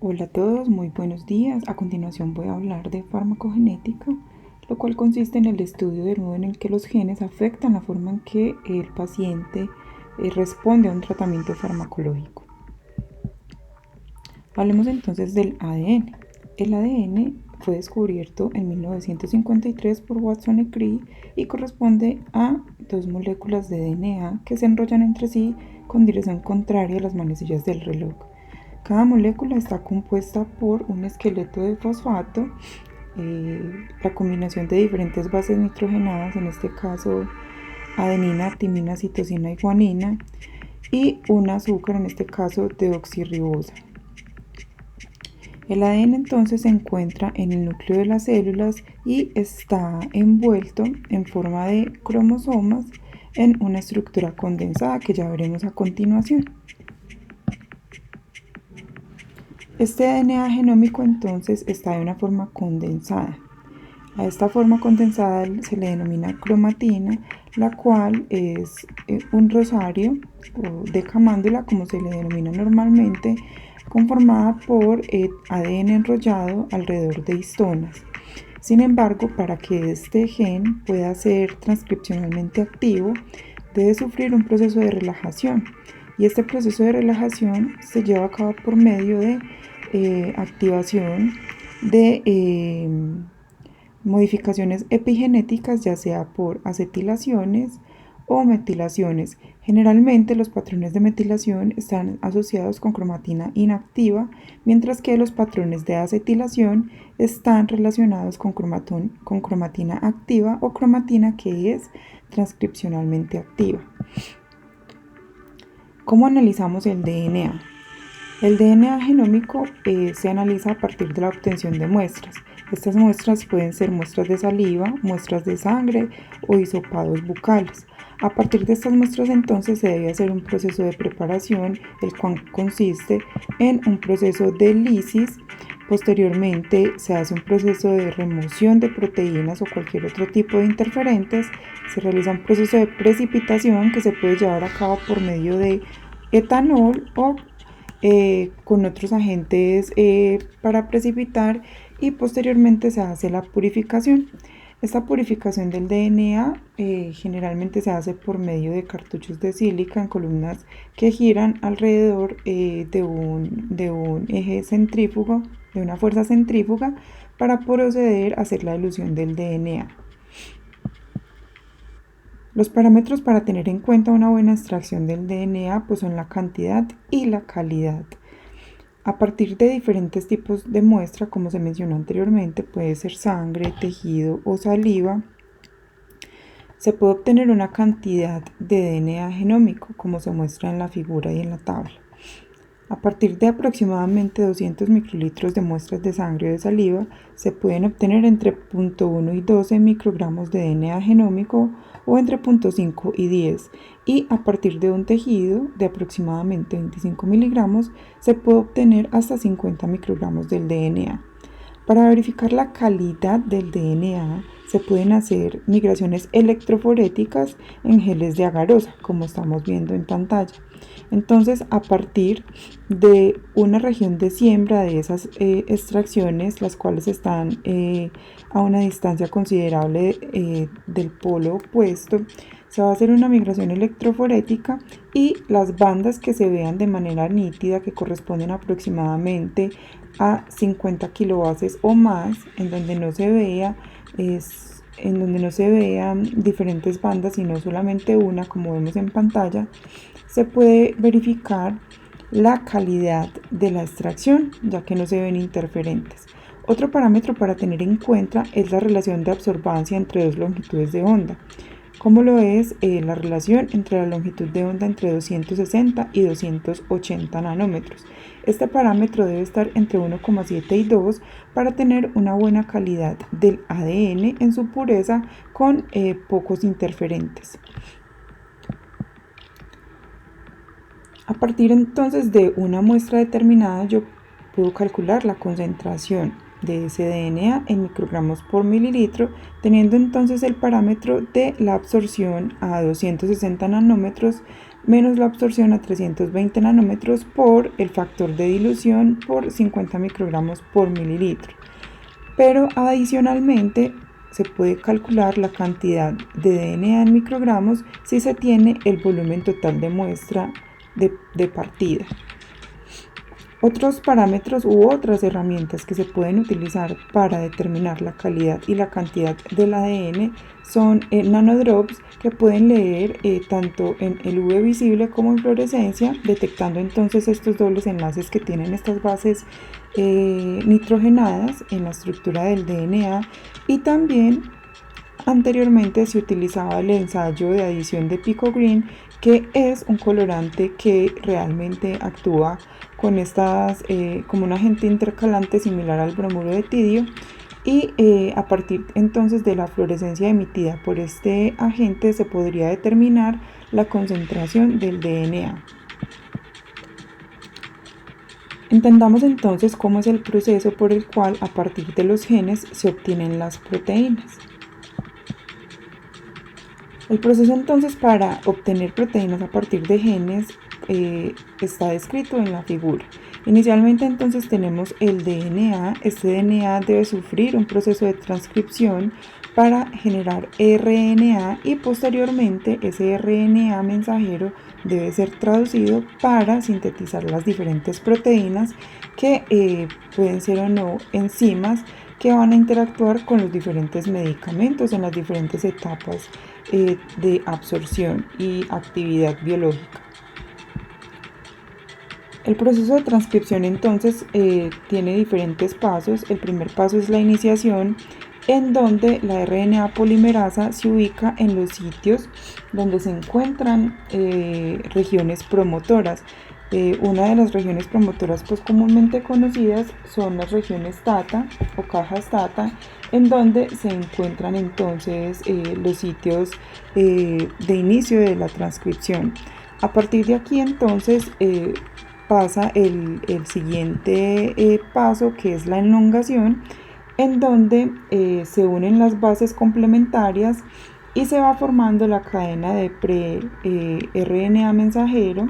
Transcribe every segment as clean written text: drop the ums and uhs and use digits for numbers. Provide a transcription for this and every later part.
Hola a todos, muy buenos días. A continuación voy a hablar de farmacogenética, lo cual consiste en el estudio del modo en el que los genes afectan la forma en que el paciente responde a un tratamiento farmacológico. Hablemos entonces del ADN. El ADN fue descubierto en 1953 por Watson et Crick y corresponde a dos moléculas de DNA que se enrollan entre sí con dirección contraria a las manecillas del reloj. Cada molécula está compuesta por un esqueleto de fosfato, la combinación de diferentes bases nitrogenadas, en este caso adenina, timina, citosina y guanina, y un azúcar, en este caso deoxirribosa. El ADN entonces se encuentra en el núcleo de las células y está envuelto en forma de cromosomas en una estructura condensada que ya veremos a continuación. Este DNA genómico entonces está de una forma condensada. A esta forma condensada se le denomina cromatina, la cual es un rosario o decamándula, como se le denomina normalmente, conformada por ADN enrollado alrededor de histonas. Sin embargo, para que este gen pueda ser transcripcionalmente activo, debe sufrir un proceso de relajación. Y este proceso de relajación se lleva a cabo por medio de activación de modificaciones epigenéticas, ya sea por acetilaciones o metilaciones. Generalmente los patrones de metilación están asociados con cromatina inactiva, mientras que los patrones de acetilación están relacionados con cromatina activa o cromatina que es transcripcionalmente activa. ¿Cómo analizamos el DNA? El DNA genómico se analiza a partir de la obtención de muestras. Estas muestras pueden ser muestras de saliva, muestras de sangre o hisopados bucales. A partir de estas muestras entonces se debe hacer un proceso de preparación, el cual consiste en un proceso de lisis. Posteriormente se hace un proceso de remoción de proteínas o cualquier otro tipo de interferentes. Se realiza un proceso de precipitación que se puede llevar a cabo por medio de etanol o con otros agentes para precipitar, y posteriormente se hace la purificación. Esta purificación del DNA generalmente se hace por medio de cartuchos de sílica en columnas que giran alrededor de un eje centrífugo, de una fuerza centrífuga, para proceder a hacer la dilución del DNA. Los parámetros para tener en cuenta una buena extracción del DNA pues son la cantidad y la calidad. A partir de diferentes tipos de muestra, como se mencionó anteriormente, puede ser sangre, tejido o saliva, se puede obtener una cantidad de DNA genómico, como se muestra en la figura y en la tabla. A partir de aproximadamente 200 microlitros de muestras de sangre o de saliva, se pueden obtener entre 0.1 y 12 microgramos de DNA genómico o entre 0.5 y 10. Y a partir de un tejido de aproximadamente 25 miligramos, se puede obtener hasta 50 microgramos del DNA. Para verificar la calidad del DNA, se pueden hacer migraciones electroforéticas en geles de agarosa, como estamos viendo en pantalla. Entonces, a partir de una región de siembra de esas extracciones, las cuales están a una distancia considerable del polo opuesto, se va a hacer una migración electroforética y las bandas que se vean de manera nítida, que corresponden aproximadamente a 50 kilobases o más, en donde no se vean diferentes bandas, sino solamente una, como vemos en pantalla, se puede verificar la calidad de la extracción, ya que no se ven interferentes. Otro parámetro para tener en cuenta es la relación de absorbancia entre dos longitudes de onda, como lo es la relación entre la longitud de onda entre 260 y 280 nanómetros. Este parámetro debe estar entre 1,7 y 2 para tener una buena calidad del ADN en su pureza con pocos interferentes. A partir entonces de una muestra determinada, yo puedo calcular la concentración de ese DNA en microgramos por mililitro, teniendo entonces el parámetro de la absorción a 260 nanómetros menos la absorción a 320 nanómetros por el factor de dilución por 50 microgramos por mililitro. Pero adicionalmente se puede calcular la cantidad de DNA en microgramos si se tiene el volumen total de muestra de partida. Otros parámetros u otras herramientas que se pueden utilizar para determinar la calidad y la cantidad del ADN son nanodrops, que pueden leer tanto en el UV visible como en fluorescencia, detectando entonces estos dobles enlaces que tienen estas bases nitrogenadas en la estructura del DNA. Y también anteriormente se utilizaba el ensayo de adición de Pico-Green, que es un colorante que realmente actúa con como un agente intercalante similar al bromuro de tidio, y a partir entonces de la fluorescencia emitida por este agente se podría determinar la concentración del DNA. Entendamos entonces cómo es el proceso por el cual a partir de los genes se obtienen las proteínas. El proceso entonces para obtener proteínas a partir de genes está descrito en la figura. Inicialmente entonces tenemos el DNA. Este DNA debe sufrir un proceso de transcripción para generar RNA, y posteriormente ese RNA mensajero debe ser traducido para sintetizar las diferentes proteínas que pueden ser o no enzimas que van a interactuar con los diferentes medicamentos en las diferentes etapas de absorción y actividad biológica. El proceso de transcripción entonces tiene diferentes pasos. El primer paso es la iniciación, en donde la RNA polimerasa se ubica en los sitios donde se encuentran regiones promotoras. Una de las regiones promotoras pues comúnmente conocidas son las regiones TATA o cajas TATA, en donde se encuentran entonces los sitios de inicio de la transcripción. A partir de aquí entonces pasa el siguiente paso, que es la elongación, en donde se unen las bases complementarias y se va formando la cadena de pre-RNA mensajero.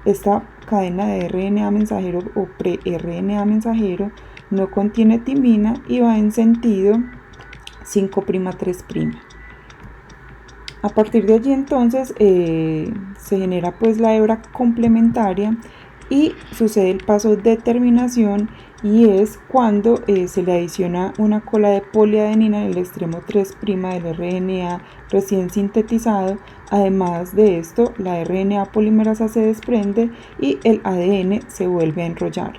Esta cadena de RNA mensajero o pre-RNA mensajero no contiene timina y va en sentido 5'3'. A partir de allí entonces se genera pues la hebra complementaria y sucede el paso de terminación, y es cuando se le adiciona una cola de poliadenina en el extremo 3' del RNA recién sintetizado. Además de esto, la RNA polimerasa se desprende y el ADN se vuelve a enrollar.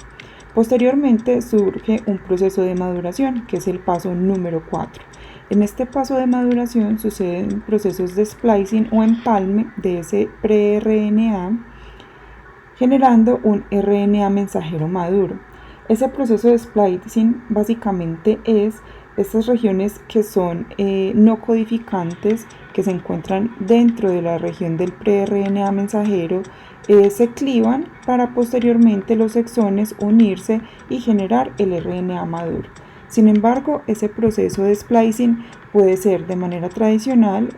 Posteriormente surge un proceso de maduración, que es el paso número 4. En este paso de maduración suceden procesos de splicing o empalme de ese pre-RNA, generando un RNA mensajero maduro. Ese proceso de splicing básicamente es estas regiones que son no codificantes, que se encuentran dentro de la región del pre-RNA mensajero, se clivan para posteriormente los exones unirse y generar el RNA maduro. Sin embargo, ese proceso de splicing puede ser de manera tradicional,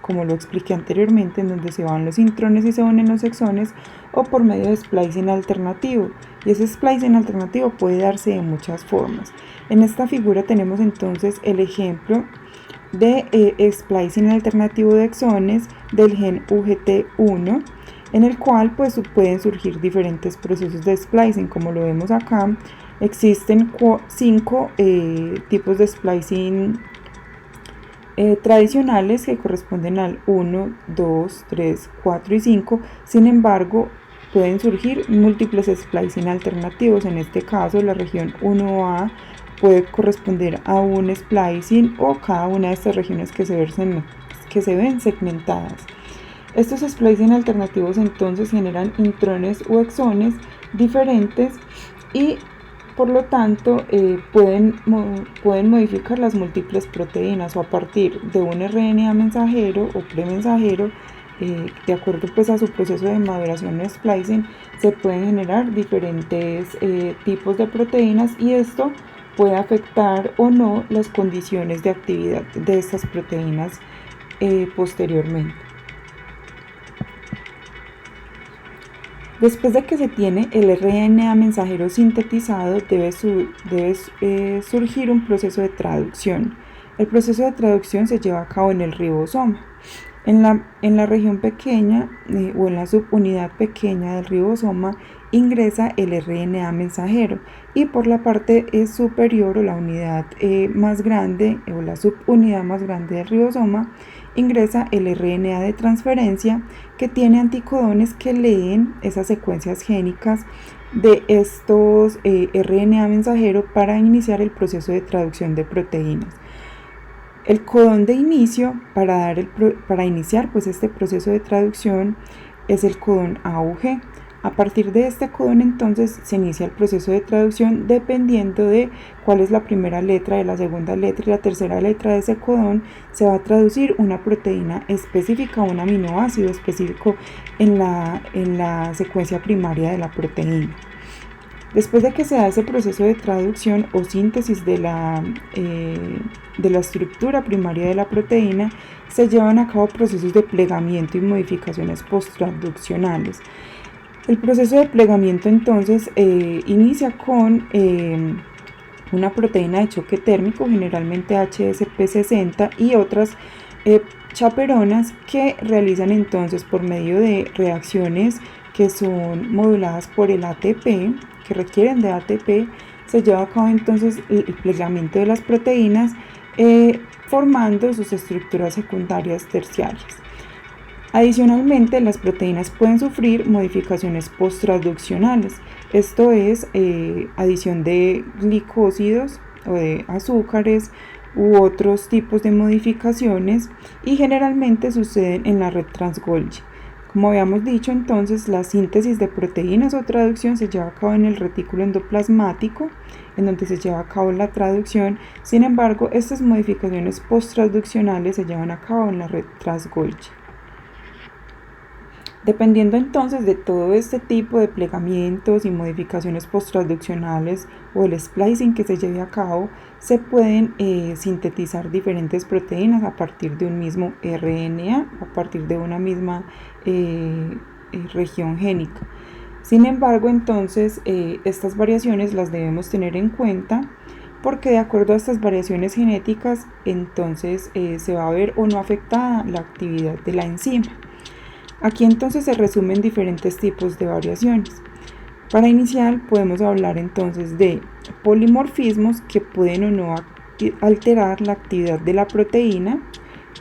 como lo expliqué anteriormente, en donde se van los intrones y se unen los exones, o por medio de splicing alternativo. Y ese splicing alternativo puede darse de muchas formas. En esta figura tenemos entonces el ejemplo de splicing alternativo de exones del gen UGT1, en el cual pues pueden surgir diferentes procesos de splicing. Como lo vemos acá, existen 5 tipos de splicing tradicionales que corresponden al 1, 2, 3, 4 y 5. Sin embargo, pueden surgir múltiples splicing alternativos. En este caso, la región 1A puede corresponder a un splicing o cada una de estas regiones que se ven segmentadas. Estos splicing alternativos entonces generan intrones o exones diferentes y por lo tanto pueden modificar las múltiples proteínas, o a partir de un RNA mensajero o premensajero, de acuerdo pues a su proceso de maduración o splicing, se pueden generar diferentes tipos de proteínas, y esto puede afectar o no las condiciones de actividad de estas proteínas posteriormente. Después de que se tiene el RNA mensajero sintetizado, debe surgir un proceso de traducción. El proceso de traducción se lleva a cabo en el ribosoma. En la región pequeña o en la subunidad pequeña del ribosoma ingresa el RNA mensajero, y por la parte superior o la unidad más grande o la subunidad más grande del ribosoma ingresa el RNA de transferencia, que tiene anticodones que leen esas secuencias génicas de estos RNA mensajero para iniciar el proceso de traducción de proteínas. El codón de inicio para iniciar pues este proceso de traducción es el codón AUG. A partir de este codón entonces se inicia el proceso de traducción dependiendo de cuál es la primera letra, de la segunda letra y la tercera letra de ese codón. Se va a traducir una proteína específica, un aminoácido específico en la secuencia primaria de la proteína. Después de que se da ese proceso de traducción o síntesis de la estructura primaria de la proteína, se llevan a cabo procesos de plegamiento y modificaciones posttransduccionales. El proceso de plegamiento entonces inicia con una proteína de choque térmico, generalmente HSP60, y otras chaperonas que realizan entonces por medio de reacciones que son moduladas por el ATP, que requieren de ATP, se lleva a cabo entonces el plegamiento de las proteínas formando sus estructuras secundarias terciarias. Adicionalmente, las proteínas pueden sufrir modificaciones posttransduccionales, esto es adición de glicósidos o de azúcares u otros tipos de modificaciones, y generalmente suceden en la red trans-Golgi. Como habíamos dicho, entonces la síntesis de proteínas o traducción se lleva a cabo en el retículo endoplasmático, en donde se lleva a cabo la traducción. Sin embargo, estas modificaciones posttransduccionales se llevan a cabo en la red trans-Golgi. Dependiendo entonces de todo este tipo de plegamientos y modificaciones posttransduccionales o el splicing que se lleve a cabo, se pueden sintetizar diferentes proteínas a partir de un mismo RNA, a partir de una misma región génica. Sin embargo, entonces estas variaciones las debemos tener en cuenta, porque de acuerdo a estas variaciones genéticas, entonces se va a ver o no afectada la actividad de la enzima. Aquí entonces se resumen diferentes tipos de variaciones. Para iniciar podemos hablar entonces de polimorfismos que pueden o no alterar la actividad de la proteína,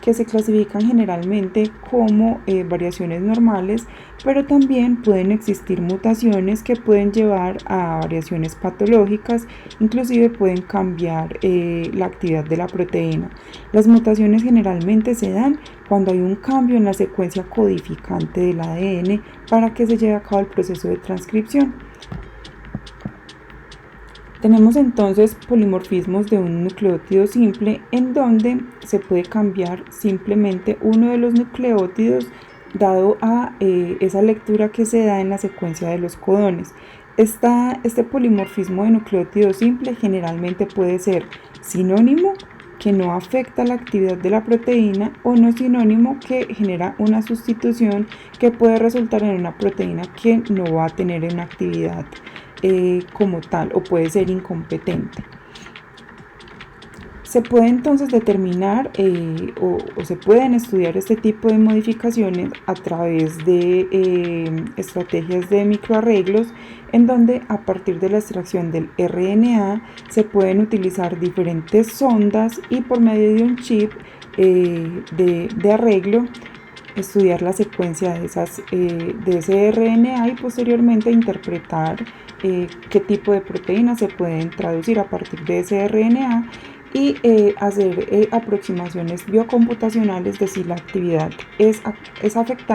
que se clasifican generalmente como variaciones normales, pero también pueden existir mutaciones que pueden llevar a variaciones patológicas, inclusive pueden cambiar la actividad de la proteína. Las mutaciones generalmente se dan cuando hay un cambio en la secuencia codificante del ADN para que se lleve a cabo el proceso de transcripción. Tenemos entonces polimorfismos de un nucleótido simple, en donde se puede cambiar simplemente uno de los nucleótidos dado a esa lectura que se da en la secuencia de los codones. Este polimorfismo de nucleótido simple generalmente puede ser sinónimo, que no afecta la actividad de la proteína, o no sinónimo, que genera una sustitución que puede resultar en una proteína que no va a tener una actividad como tal, o puede ser incompetente. Se puede entonces determinar o se pueden estudiar este tipo de modificaciones a través de estrategias de microarreglos, en donde a partir de la extracción del RNA se pueden utilizar diferentes sondas y por medio de un chip de arreglo estudiar la secuencia de ese RNA y posteriormente interpretar qué tipo de proteínas se pueden traducir a partir de ese RNA y hacer aproximaciones biocomputacionales de si la actividad es afectada